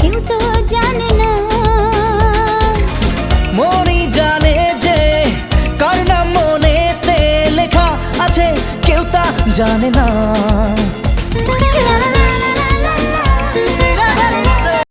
কেউ তো জানে না। মনই জানে যে কার নাম মনেতে লেখা আছে, কেউ তা জানে না।